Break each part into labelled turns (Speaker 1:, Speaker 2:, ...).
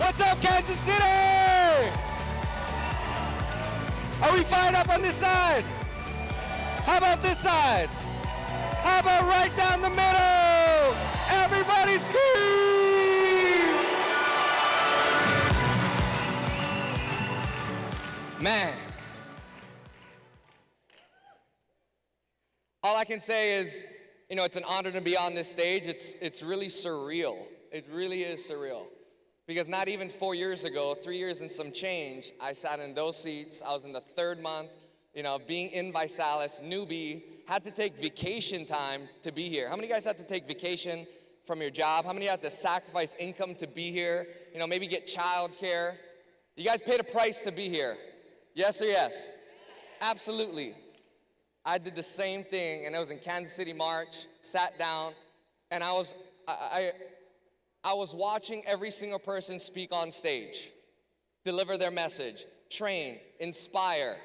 Speaker 1: What's up, Kansas City? Are we fired up on this side? How about this side? How about right down the middle? Everybody scream! Man. All I can say is, it's an honor to be on this stage. It's really surreal. It really is surreal. Because not even 4 years ago, 3 years and some change, I sat in those seats. I was in the third month, being in Visalis, newbie, had to take vacation time to be here. How many of you guys had to take vacation from your job? How many had to sacrifice income to be here? Maybe get childcare. You guys paid a price to be here. Yes or yes? Absolutely. I did the same thing, and it was in Kansas City March, sat down, and I was watching every single person speak on stage, deliver their message, train, inspire.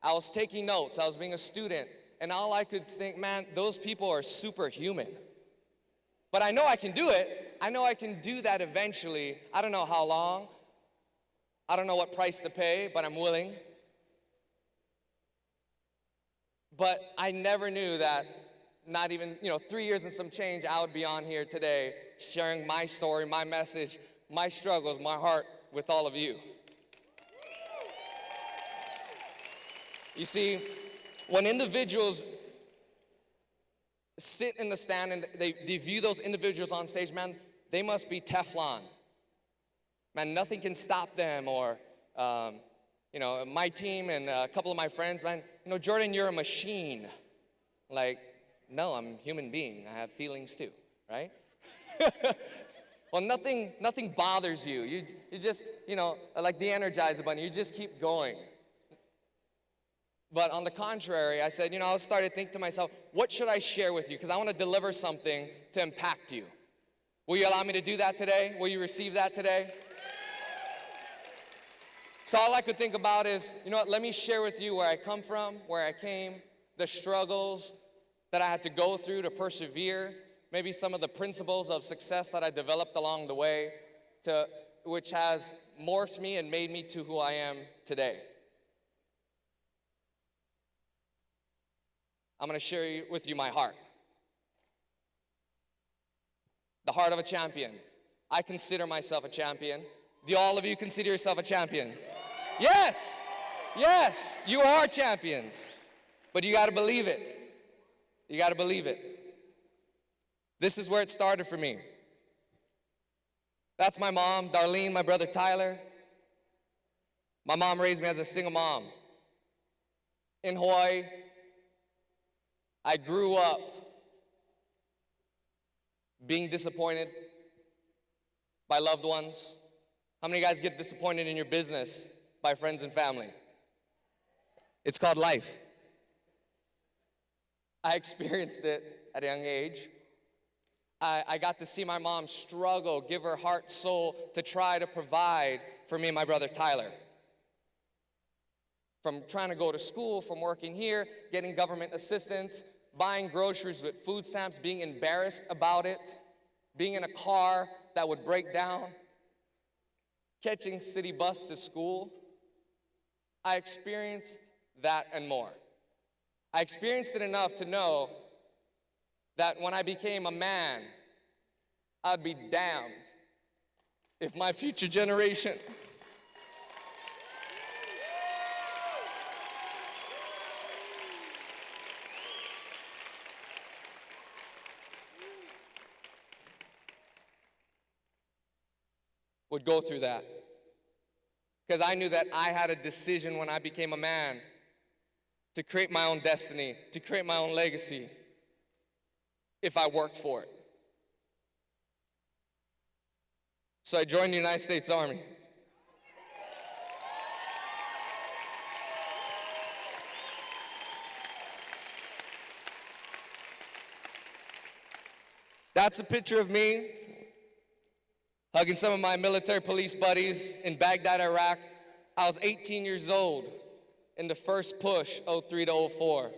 Speaker 1: I was taking notes, I was being a student, and all I could think, man, those people are superhuman. But I know I can do it. I know I can do that eventually. I don't know how long. I don't know what price to pay, but I'm willing. But I never knew that not even, 3 years and some change, I would be on here today sharing my story, my message, my struggles, my heart with all of you. You see, when individuals sit in the stand and they view those individuals on stage, man, they must be Teflon. Man, nothing can stop them, or, my team and a couple of my friends, man, Jordan, you're a machine. Like, no, I'm a human being. I have feelings too, right? Well, nothing bothers you. You just, like the Energizer Bunny, you just keep going. But on the contrary, I said, I started thinking to myself, what should I share with you? Because I want to deliver something to impact you. Will you allow me to do that today? Will you receive that today? So all I could think about is, let me share with you where I come from, where I came, the struggles that I had to go through to persevere, maybe some of the principles of success that I developed along the way, which has morphed me and made me to who I am today. I'm going to share with you my heart. The heart of a champion. I consider myself a champion. Do all of you consider yourself a champion? Yes, yes, you are champions, but you got to believe it. You got to believe it. This is where it started for me. That's my mom, Darlene, my brother Tyler. My mom raised me as a single mom. In Hawaii, I grew up being disappointed by loved ones. How many of you guys get disappointed in your business by friends and family? It's called life. I experienced it at a young age. I got to see my mom struggle, give her heart, soul to try to provide for me and my brother Tyler. From trying to go to school, from working here, getting government assistance, buying groceries with food stamps, being embarrassed about it, being in a car that would break down, catching city bus to school. I experienced that and more. I experienced it enough to know that when I became a man, I'd be damned if my future generation would go through that. Because I knew that I had a decision when I became a man to create my own destiny, to create my own legacy, if I worked for it. So I joined the United States Army. That's a picture of me hugging some of my military police buddies in Baghdad, Iraq. I was 18 years old in the first push, 03 to 04.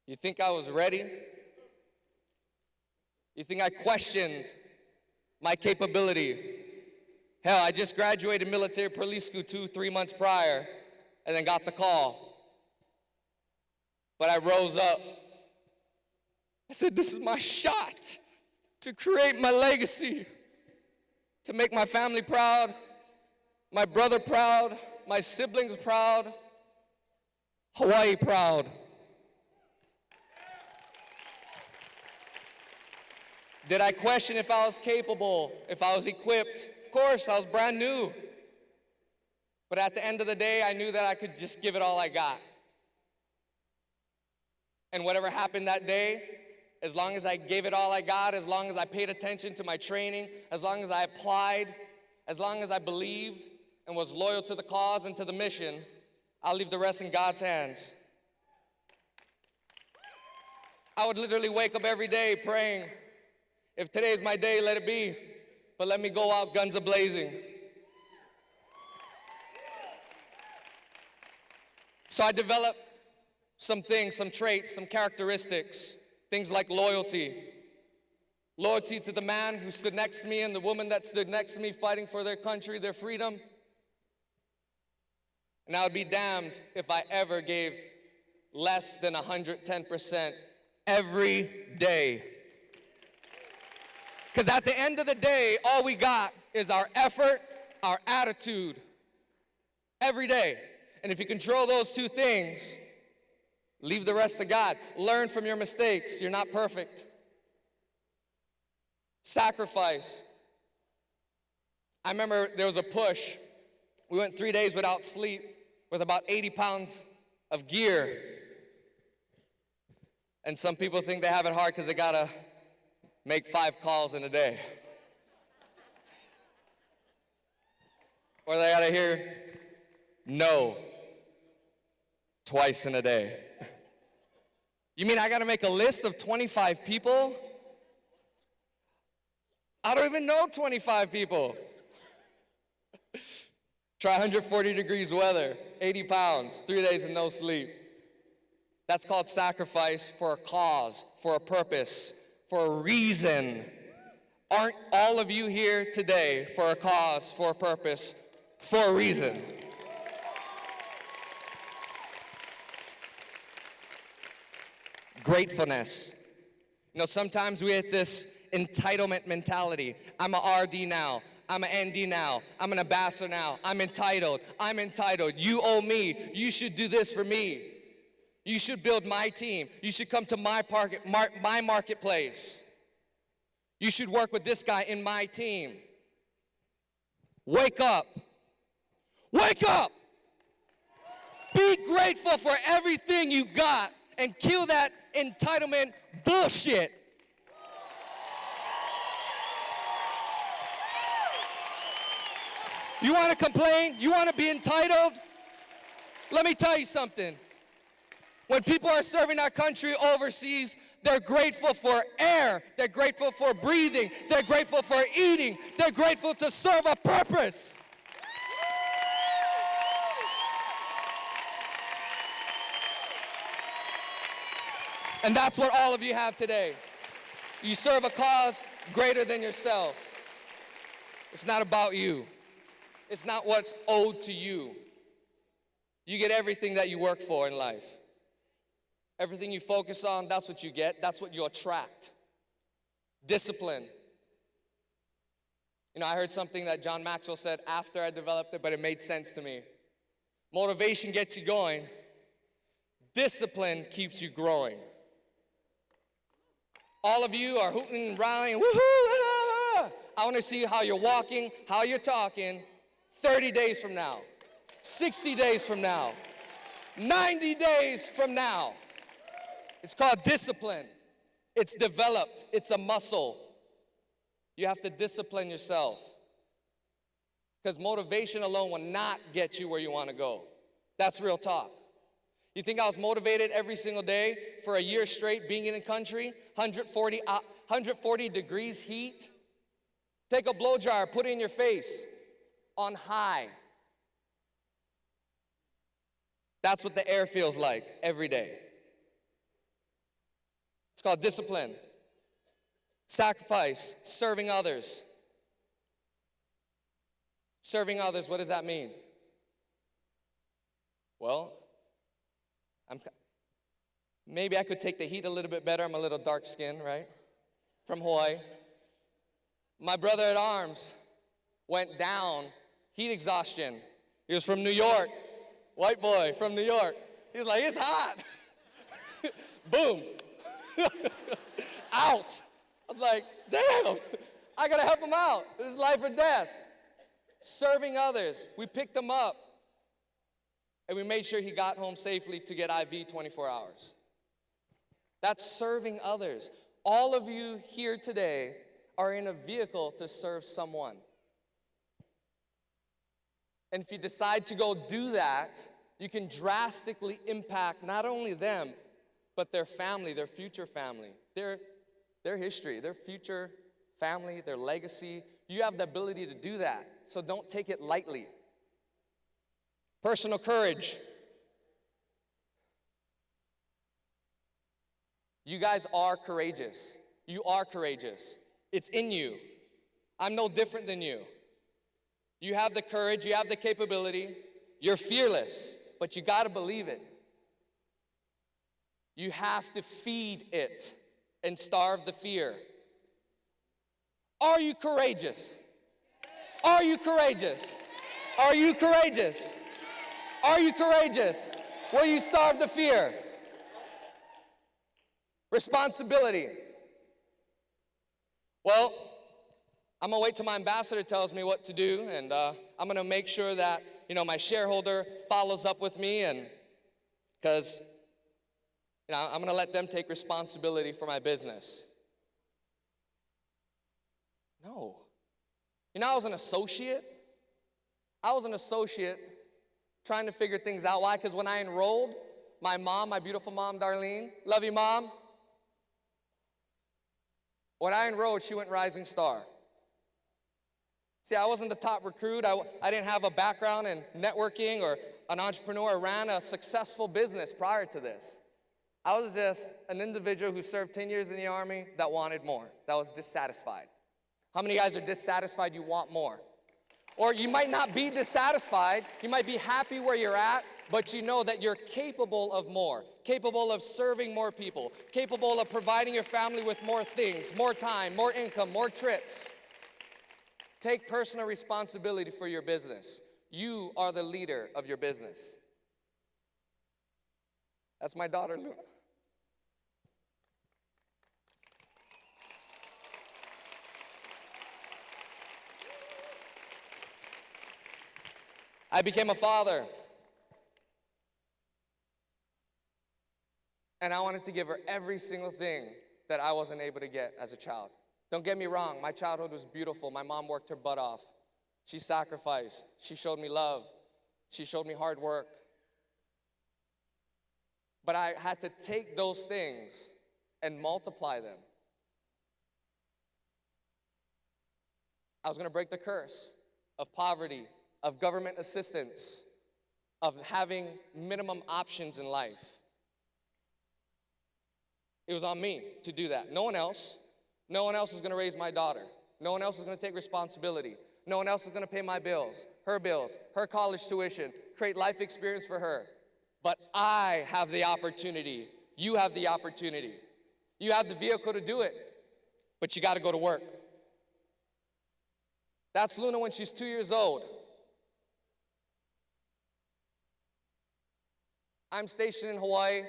Speaker 1: You think I was ready? You think I questioned my capability? Hell, I just graduated military police school 3 months prior and then got the call. But I rose up. I said, this is my shot to create my legacy, to make my family proud, my brother proud, my siblings proud, Hawaii proud. Did I question if I was capable, if I was equipped? Of course, I was brand new. But at the end of the day, I knew that I could just give it all I got. And whatever happened that day, as long as I gave it all I got, as long as I paid attention to my training, as long as I applied, as long as I believed and was loyal to the cause and to the mission, I'll leave the rest in God's hands. I would literally wake up every day praying, if today's my day, let it be, but let me go out guns a-blazing. So I developed some things, some traits, some characteristics, things like loyalty. Loyalty to the man who stood next to me and the woman that stood next to me fighting for their country, their freedom. And I would be damned if I ever gave less than 110% every day. Because at the end of the day, all we got is our effort, our attitude, every day. And if you control those two things, leave the rest to God. Learn from your mistakes. You're not perfect. Sacrifice. I remember there was a push. We went 3 days without sleep with about 80 pounds of gear. And some people think they have it hard because they gotta make 5 calls in a day. Or they gotta hear no twice in a day. You mean I gotta make a list of 25 people? I don't even know 25 people. Try 140 degrees weather, 80 pounds, 3 days and no sleep. That's called sacrifice for a cause, for a purpose, for a reason. Aren't all of you here today for a cause, for a purpose, for a reason? Gratefulness. You know, sometimes we have this entitlement mentality. I'm a RD now. I'm an ND now. I'm an ambassador now. I'm entitled. I'm entitled. You owe me. You should do this for me. You should build my team. You should come to my marketplace. You should work with this guy in my team. Wake up. Wake up. Be grateful for everything you got and kill that entitlement bullshit. You want to complain? You want to be entitled? Let me tell you something. When people are serving our country overseas, they're grateful for air. They're grateful for breathing. They're grateful for eating. They're grateful to serve a purpose. And that's what all of you have today. You serve a cause greater than yourself. It's not about you. It's not what's owed to you. You get everything that you work for in life. Everything you focus on, that's what you get. That's what you attract. Discipline. You know, I heard something that John Maxwell said after I developed it, but it made sense to me. Motivation gets you going. Discipline keeps you growing. All of you are hooting and rallying. Woohoo! Ah! I want to see how you're walking, how you're talking 30 days from now, 60 days from now, 90 days from now. It's called discipline. It's developed. It's a muscle. You have to discipline yourself. Because motivation alone will not get you where you want to go. That's real talk. You think I was motivated every single day for a year straight being in a country, 140 degrees heat? Take a blow dryer, put it in your face, on high. That's what the air feels like every day. It's called discipline, sacrifice, serving others. Serving others, what does that mean? Well, maybe I could take the heat a little bit better. I'm a little dark-skinned, right? From Hawaii. My brother at arms went down, heat exhaustion. He was from New York, white boy from New York. He was like, it's hot. Boom. Out. I was like, damn, I gotta help him out. This is life or death. Serving others. We picked him up, and we made sure he got home safely to get IV 24 hours. That's serving others. All of you here today are in a vehicle to serve someone. And if you decide to go do that, you can drastically impact not only them, but their family, their future family, their history, their future family, their legacy. You have the ability to do that, so don't take it lightly. Personal courage. You guys are courageous. You are courageous. It's in you. I'm no different than you. You have the courage, you have the capability, you're fearless, but you gotta believe it. You have to feed it and starve the fear. Are you courageous? Are you courageous? Are you courageous? Are you courageous? Will you starve the fear? Responsibility. Well, I'm gonna wait till my ambassador tells me what to do, and I'm gonna make sure that my shareholder follows up with me, and because I'm gonna let them take responsibility for my business. No. I was an associate. I was an associate trying to figure things out. Why? Because when I enrolled, my mom, my beautiful mom, Darlene, love you, Mom. When I enrolled, she went rising star. See, I wasn't the top recruit. I didn't have a background in networking or an entrepreneur. I ran a successful business prior to this. I was just an individual who served 10 years in the Army that wanted more, that was dissatisfied. How many guys are dissatisfied? You want more? Or you might not be dissatisfied. You might be happy where you're at, but you know that you're capable of more, capable of serving more people, capable of providing your family with more things, more time, more income, more trips. Take personal responsibility for your business. You are the leader of your business. That's my daughter, Luna. I became a father. And I wanted to give her every single thing that I wasn't able to get as a child. Don't get me wrong, my childhood was beautiful. My mom worked her butt off. She sacrificed. She showed me love. She showed me hard work. But I had to take those things and multiply them. I was going to break the curse of poverty, of government assistance, of having minimum options in life. It was on me to do that. No one else. No one else is going to raise my daughter. No one else is going to take responsibility. No one else is going to pay my bills, her college tuition, create life experience for her. But I have the opportunity. You have the opportunity. You have the vehicle to do it, but you got to go to work. That's Luna when she's 2 years old. I'm stationed in Hawaii.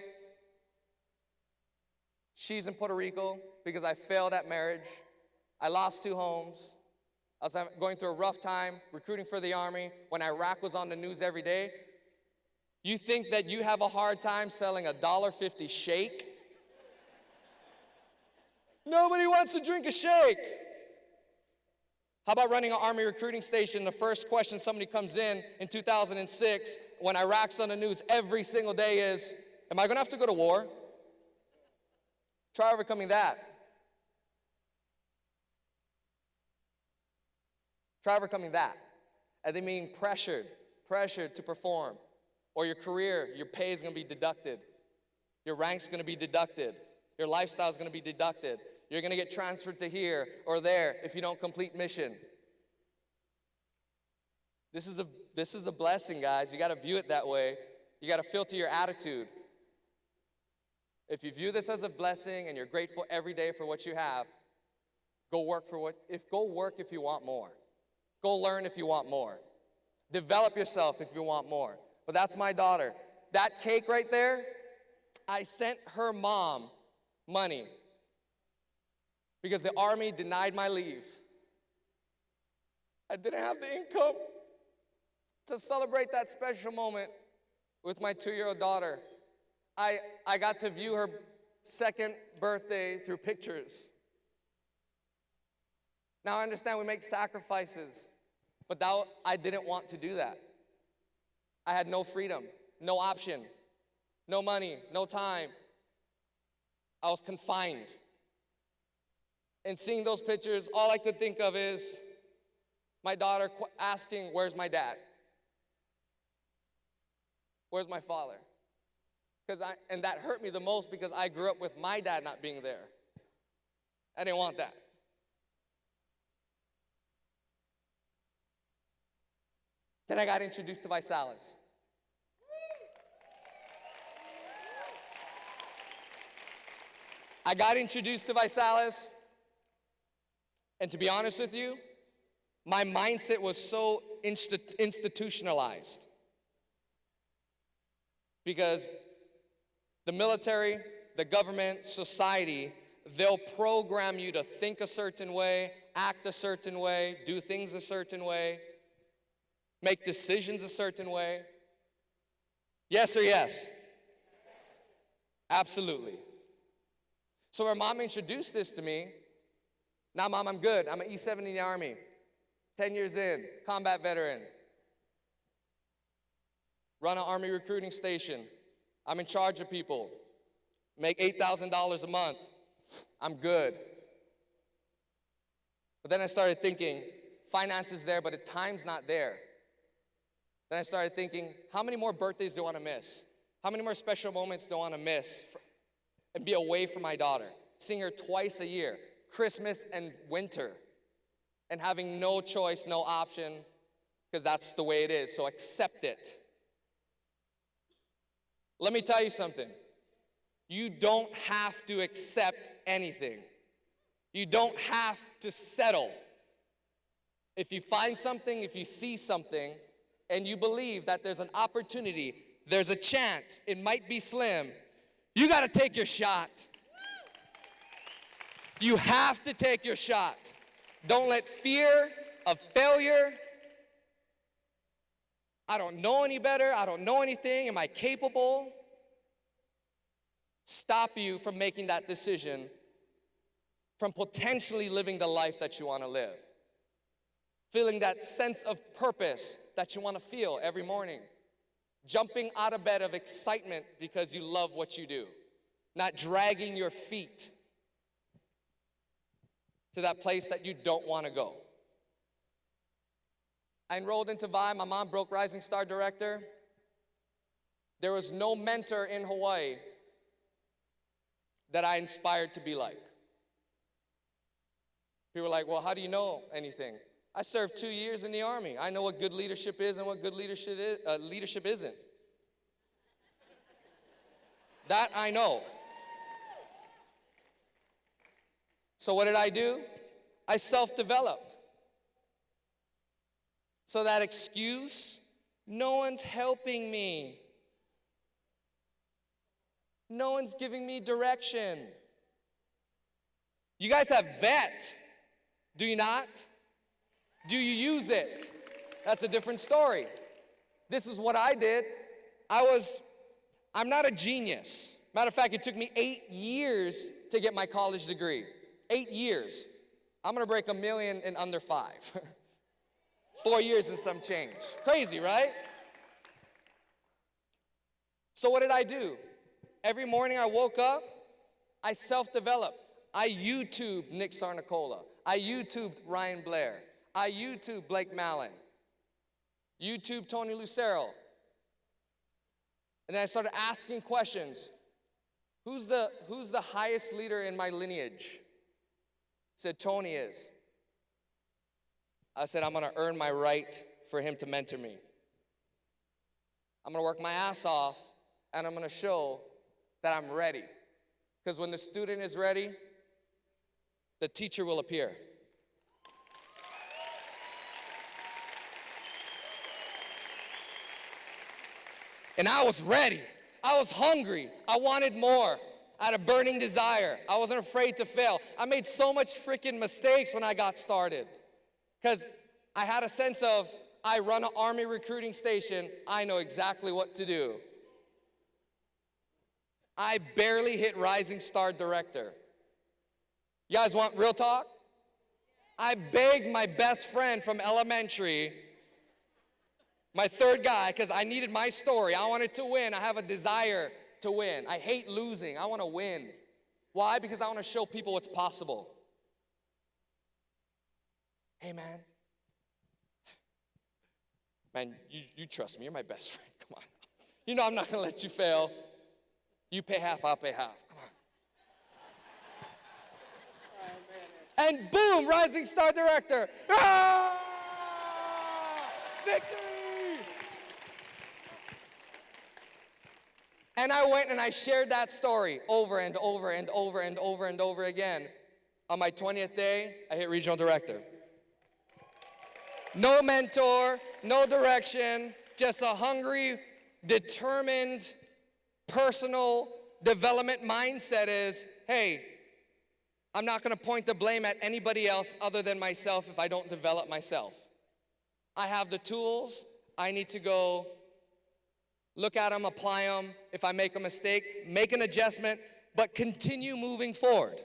Speaker 1: She's in Puerto Rico because I failed at marriage. I lost 2 homes. I was going through a rough time recruiting for the Army when Iraq was on the news every day. You think that you have a hard time selling a $1.50 shake? Nobody wants to drink a shake. How about running an Army recruiting station? The first question somebody comes in 2006 when Iraq's on the news every single day is, am I going to have to go to war? Try overcoming that. Try overcoming that. And then being pressured to perform. Or your career, your pay is going to be deducted. Your rank's going to be deducted. Your lifestyle is going to be deducted. You're going to get transferred to here or there if you don't complete mission. This is a blessing, guys. You got to view it that way. You got to filter your attitude. If you view this as a blessing and you're grateful every day for what you have, go work if you want more. Go learn if you want more. Develop yourself if you want more. But that's my daughter. That cake right there, I sent her mom money because the Army denied my leave. I didn't have the income to celebrate that special moment with my 2-year-old daughter. I got to view her second birthday through pictures. Now I understand we make sacrifices, but I didn't want to do that. I had no freedom, no option, no money, no time. I was confined. And seeing those pictures, all I could think of is my daughter asking, where's my dad? Where's my father? And that hurt me the most because I grew up with my dad not being there. I didn't want that. Then I got introduced to Visalis. I got introduced to Visalis, and to be honest with you, my mindset was so institutionalized. Because the military, the government, society, they'll program you to think a certain way, act a certain way, do things a certain way, make decisions a certain way. Yes or yes? Absolutely. So when mom introduced this to me, now mom, I'm good. I'm an E7 in the Army, 10 years in, combat veteran. Run an Army recruiting station. I'm in charge of people. Make $8,000 a month. I'm good. But then I started thinking, finances there, but the time's not there. Then I started thinking, how many more birthdays do I want to miss? How many more special moments do I want to miss and be away from my daughter? Seeing her twice a year, Christmas and winter, and having no choice, no option, because that's the way it is, so accept it. Let me tell you something. You don't have to accept anything. You don't have to settle. If you find something, if you see something, and you believe that there's an opportunity, there's a chance, it might be slim, you got to take your shot. You have to take your shot. Don't let fear of failure, I don't know any better, I don't know anything, am I capable, stop you from making that decision, from potentially living the life that you want to live. Feeling that sense of purpose that you want to feel every morning. Jumping out of bed of excitement because you love what you do. Not dragging your feet to that place that you don't want to go. I enrolled into VI. My mom broke Rising Star Director. There was no mentor in Hawaii that I inspired to be like. People were like, well, how do you know anything? I served 2 years in the Army. I know what good leadership is and what good leadership isn't. That I know. So what did I do? I self-developed. So that excuse, no one's helping me. No one's giving me direction. You guys have VET, do you not? Do you use it? That's a different story. This is what I did. I'm not a genius. Matter of fact, it took me 8 years to get my college degree. 8 years. I'm gonna break $1 million in under 5. 4 years and some change. Crazy, right? So what did I do? Every morning I woke up, I self-developed. I YouTubed Nick Sarnicola. I YouTubed Ryan Blair. I YouTubed Blake Mallon. YouTubed Tony Lucero. And then I started asking questions. Who's the highest leader in my lineage? Said Tony is. I said, I'm gonna earn my right for him to mentor me. I'm going to work my ass off, and I'm going to show that I'm ready. Because when the student is ready, the teacher will appear. And I was ready. I was hungry. I wanted more. I had a burning desire. I wasn't afraid to fail. I made so much freaking mistakes when I got started. Because I had a sense of, I run an Army recruiting station. I know exactly what to do. I barely hit Rising Star Director. You guys want real talk? I begged my best friend from elementary, my third guy, because I needed my story. I wanted to win. I have a desire to win. I hate losing. I want to win. Why? Because I want to show people what's possible. Hey, man. Man, you trust me. You're my best friend. Come on. You know I'm not going to let you fail. You pay half, I'll pay half. Come on. And boom, Rising Star Director. Ah! Victory! And I went and I shared that story over and over and over and over and over again. On my 20th day, I hit Regional Director. No mentor, no direction, just a hungry, determined, personal development mindset is, hey, I'm not going to point the blame at anybody else other than myself if I don't develop myself. I have the tools. I need to go look at them, apply them. If I make a mistake, make an adjustment, but continue moving forward.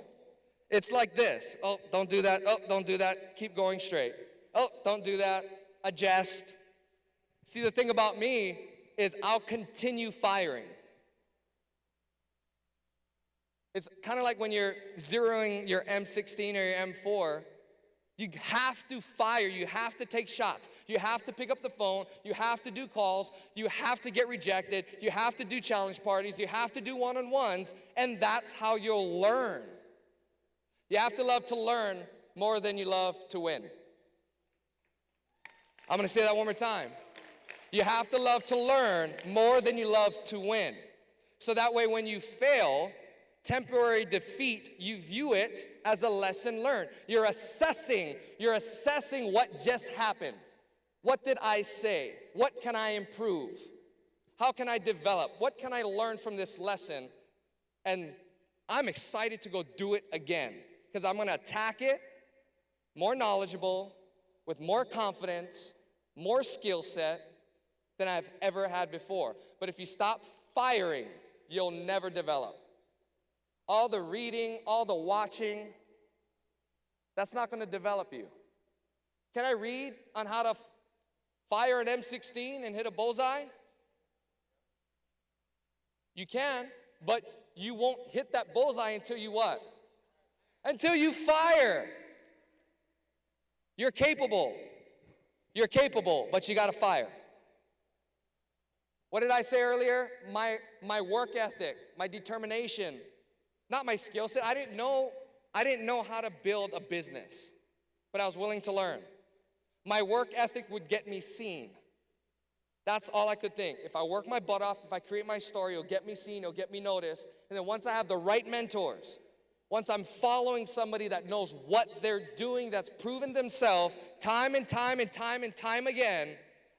Speaker 1: It's like this. Oh, don't do that. Oh, don't do that. Keep going straight. Oh, don't do that. Adjust. See, the thing about me is I'll continue firing. It's kind of like when you're zeroing your M16 or your M4. You have to fire. You have to take shots. You have to pick up the phone. You have to do calls. You have to get rejected. You have to do challenge parties. You have to do one-on-ones, and that's how you'll learn. You have to love to learn more than you love to win. I'm going to say that one more time. You have to love to learn more than you love to win. So that way when you fail, temporary defeat, you view it as a lesson learned. You're assessing what just happened. What did I say? What can I improve? How can I develop? What can I learn from this lesson? And I'm excited to go do it again because I'm going to attack it more knowledgeable, with more confidence, more skill set than I've ever had before. But if you stop firing, you'll never develop. All the reading, all the watching, that's not going to develop you. Can I read on how to fire an M16 and hit a bullseye? You can, but you won't hit that bullseye until you what? Until you fire. You're capable. You're capable, but you got to fire. What did I say earlier? My work ethic, my determination, not my skill set. I didn't know how to build a business, but I was willing to learn. My work ethic would get me seen. That's all I could think. If I work my butt off, if I create my story, it'll get me seen, it'll get me noticed. And then once I have the right mentors, once I'm following somebody that knows what they're doing, that's proven themselves time and time and time and time again,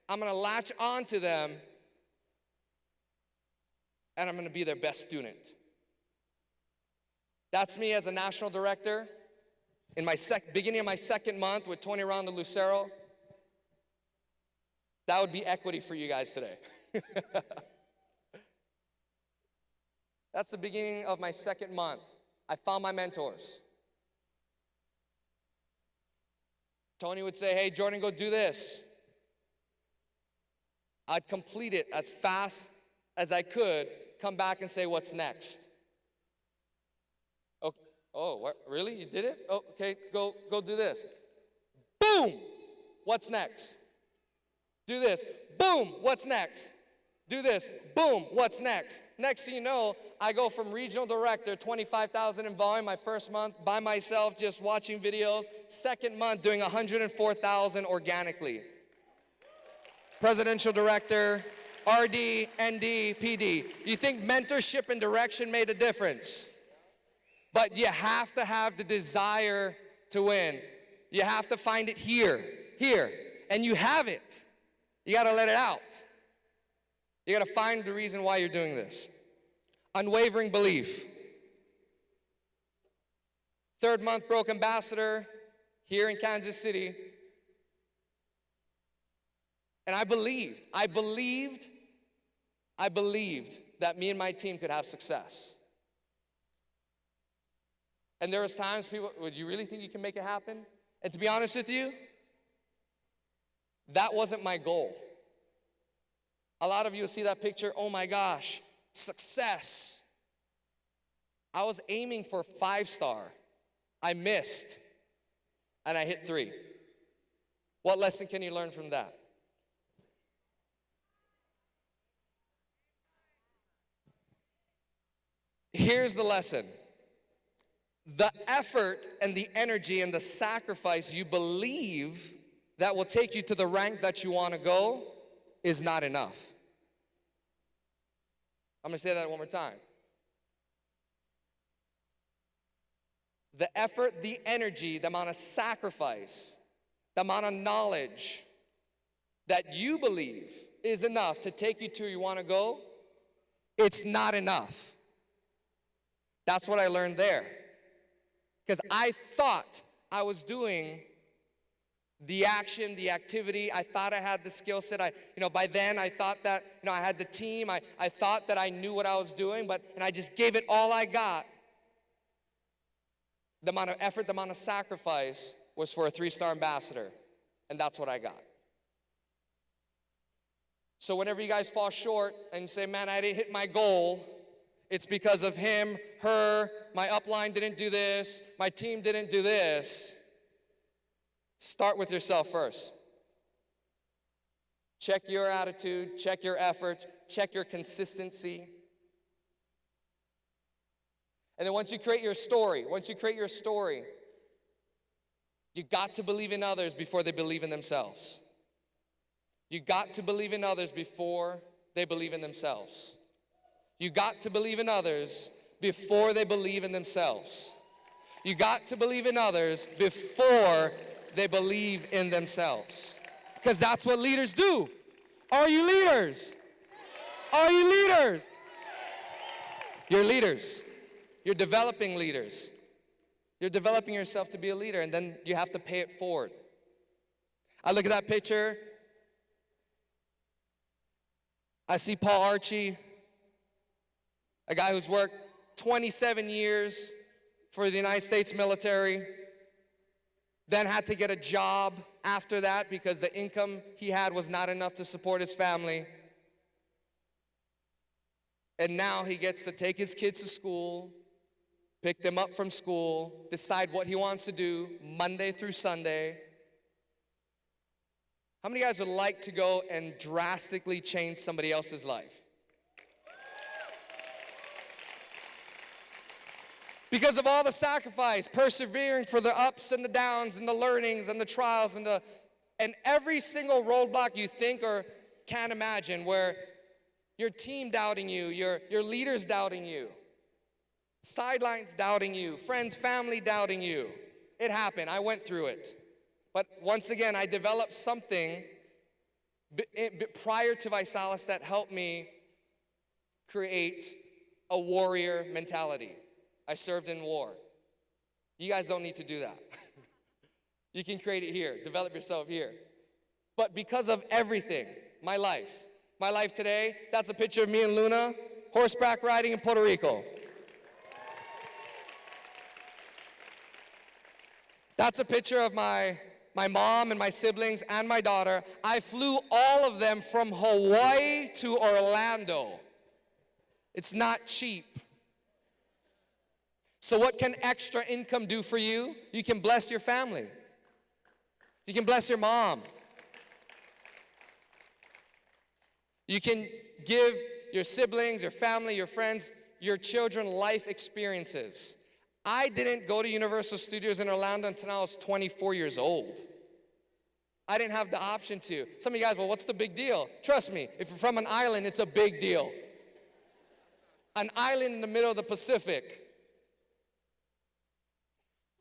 Speaker 1: I'm going to latch on to them, and I'm going to be their best student. That's me as a national director in my beginning of my second month with Tony Ron de Lucero. That would be equity for you guys today. That's the beginning of my second month. I found my mentors. Tony would say, hey, Jordan, go do this. I'd complete it as fast as I could, come back and say, what's next? Okay. Oh, what? Really? You did it? Oh, okay, go do this. Boom! What's next? Do this. Boom! What's next? Do this. Boom! What's next? Next thing you know, I go from regional director, 25,000 in volume my first month, by myself, just watching videos. Second month, doing 104,000 organically. presidential director, RD, ND, PD. You think mentorship and direction made a difference? But you have to have the desire to win. You have to find it here, and you have it. You got to let it out. You got to find the reason why you're doing this. Unwavering belief. Third month broke ambassador here in Kansas City. And I believed that me and my team could have success. And there was times people, would you really think you can make it happen? And to be honest with you, that wasn't my goal. A lot of you will see that picture, oh my gosh, success. I was aiming for 5-star. I missed, and I hit 3. What lesson can you learn from that? Here's the lesson. The effort and the energy and the sacrifice you believe that will take you to the rank that you want to go is not enough. I'm going to say that one more time. The effort, the energy, the amount of sacrifice, the amount of knowledge that you believe is enough to take you to where you want to go, it's not enough. That's what I learned there. Because I thought I was doing the action, the activity. I thought I had the skill set. By then I thought that, I had the team. I thought that I knew what I was doing, and I just gave it all I got. The amount of effort, the amount of sacrifice was for a 3-star ambassador, and that's what I got. So whenever you guys fall short and say, man, I didn't hit my goal, it's because of him, her, my upline didn't do this, my team didn't do this. Start with yourself first. Check your attitude, check your effort, check your consistency. And then once you create your story, you got to believe in others before they believe in themselves. You got to believe in others before they believe in themselves. You got to believe in others before they believe in themselves. You got to believe in others before they believe in themselves. Because that's what leaders do. Are you leaders? Are you leaders? You're leaders. You're developing leaders. You're developing yourself to be a leader, and then you have to pay it forward. I look at that picture. I see Paul Archie, a guy who's worked 27 years for the United States military, then had to get a job after that because the income he had was not enough to support his family. And now he gets to take his kids to school, pick them up from school, decide what he wants to do Monday through Sunday. How many guys would like to go and drastically change somebody else's life? Because of all the sacrifice, persevering for the ups and the downs and the learnings and the trials and every single roadblock you think or can't imagine, where your team doubting you, your leaders doubting you, sidelines doubting you, friends, family doubting you. It happened. I went through it. But once again, I developed something prior to Visalis that helped me create a warrior mentality. I served in war. You guys don't need to do that. You can create it here, develop yourself here. But because of everything, my life today, that's a picture of me and Luna, horseback riding in Puerto Rico. That's a picture of my mom and my siblings and my daughter. I flew all of them from Hawaii to Orlando. It's not cheap. So what can extra income do for you? You can bless your family. You can bless your mom. You can give your siblings, your family, your friends, your children life experiences. I didn't go to Universal Studios in Orlando until I was 24 years old. I didn't have the option to. Some of you guys, well, what's the big deal? Trust me, if you're from an island, it's a big deal. An island in the middle of the Pacific.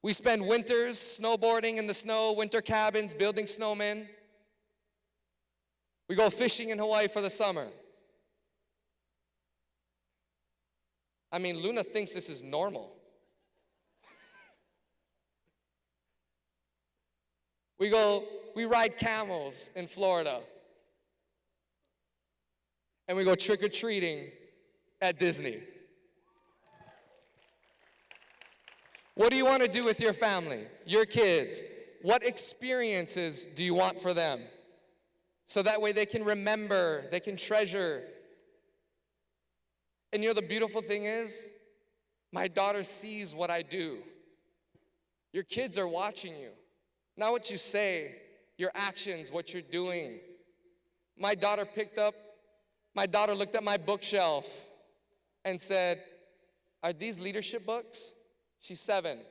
Speaker 1: We spend winters snowboarding in the snow, winter cabins, building snowmen. We go fishing in Hawaii for the summer. I mean, Luna thinks this is normal. We ride camels in Florida. And we go trick-or-treating at Disney. What do you want to do with your family, your kids? What experiences do you want for them? So that way they can remember, they can treasure. And you know the beautiful thing is, my daughter sees what I do. Your kids are watching you. Not what you say, your actions, what you're doing. My daughter looked at my bookshelf and said, "Are these leadership books?" She's 7.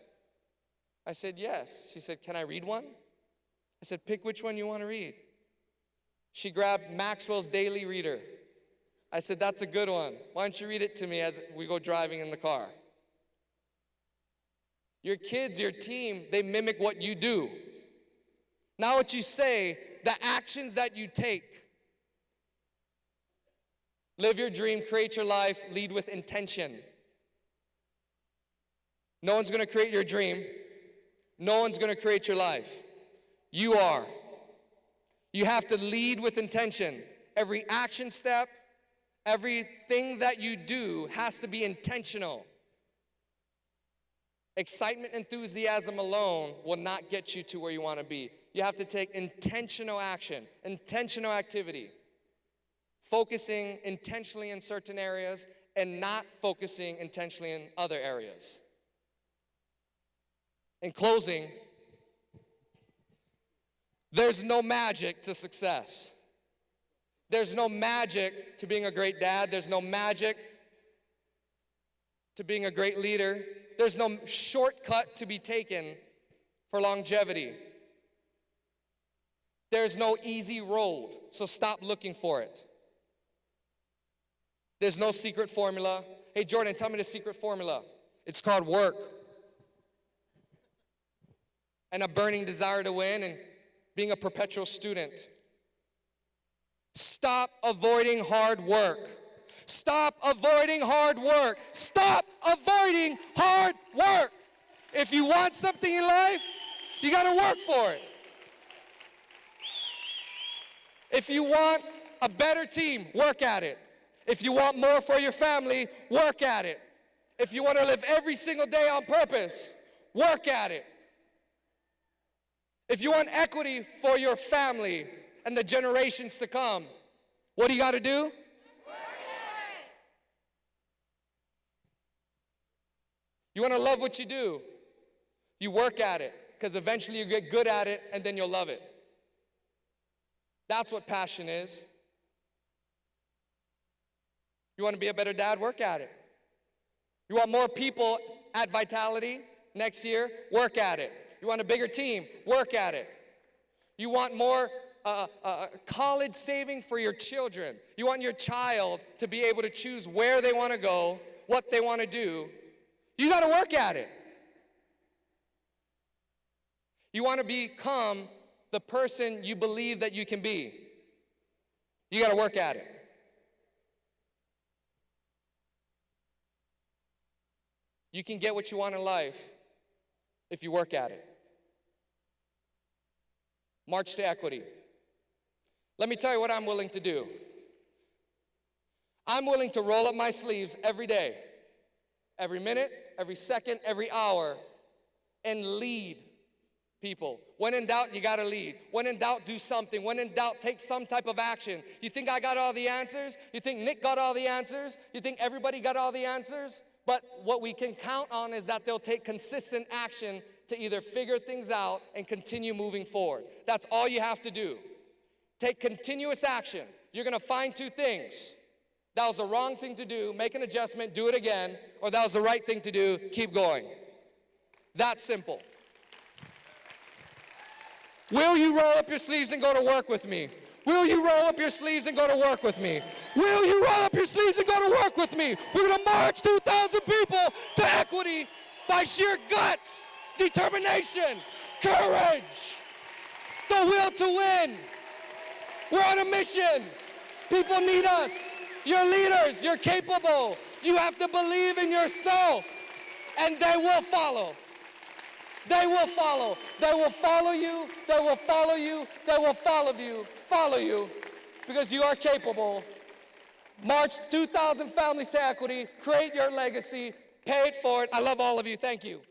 Speaker 1: I said, "Yes." She said, "Can I read one?" I said, "Pick which one you want to read." She grabbed Maxwell's Daily Reader. I said, "That's a good one. Why don't you read it to me as we go driving in the car?" Your kids, your team, they mimic what you do. Not what you say, the actions that you take. Live your dream, create your life, lead with intention. No one's going to create your dream. No one's going to create your life. You are. You have to lead with intention. Every action step, everything that you do has to be intentional. Excitement, enthusiasm alone will not get you to where you want to be. You have to take intentional action, intentional activity, focusing intentionally in certain areas and not focusing intentionally in other areas. In closing, there's no magic to success. There's no magic to being a great dad. There's no magic to being a great leader. There's no shortcut to be taken for longevity. There's no easy road, so stop looking for it. There's no secret formula. Hey, Jordan, tell me the secret formula. It's called work. And a burning desire to win and being a perpetual student. Stop avoiding hard work. Stop avoiding hard work. Stop avoiding hard work. If you want something in life, you got to work for it. If you want a better team, work at it. If you want more for your family, work at it. If you want to live every single day on purpose, work at it. If you want equity for your family and the generations to come, what do you got to do? Work at it. You want to love what you do? You work at it, because eventually you get good at it and then you'll love it. That's what passion is. You want to be a better dad? Work at it. You want more people at Vitality next year? Work at it. You want a bigger team? Work at it. You want more college saving for your children? You want your child to be able to choose where they want to go, what they want to do? You got to work at it. You want to become the person you believe that you can be. You got to work at it. You can get what you want in life if you work at it. March to equity. Let me tell you what I'm willing to do. I'm willing to roll up my sleeves every day, every minute, every second, every hour, and lead people. When in doubt, you gotta lead. When in doubt, do something. When in doubt, take some type of action. You think I got all the answers? You think Nick got all the answers? You think everybody got all the answers? But what we can count on is that they'll take consistent action to either figure things out and continue moving forward. That's all you have to do. Take continuous action. You're gonna find two things. That was the wrong thing to do, make an adjustment, do it again, or that was the right thing to do, keep going. That simple. Will you roll up your sleeves and go to work with me? Will you roll up your sleeves and go to work with me? Will you roll up your sleeves and go to work with me? We're going to march 2,000 people to equity by sheer guts, determination, courage, the will to win. We're on a mission. People need us. You're leaders. You're capable. You have to believe in yourself, and they will follow. They will follow. They will follow you. They will follow you. They will follow you, because you are capable. March 2,000 families to equity. Create your legacy. Pay it forward. I love all of you. Thank you.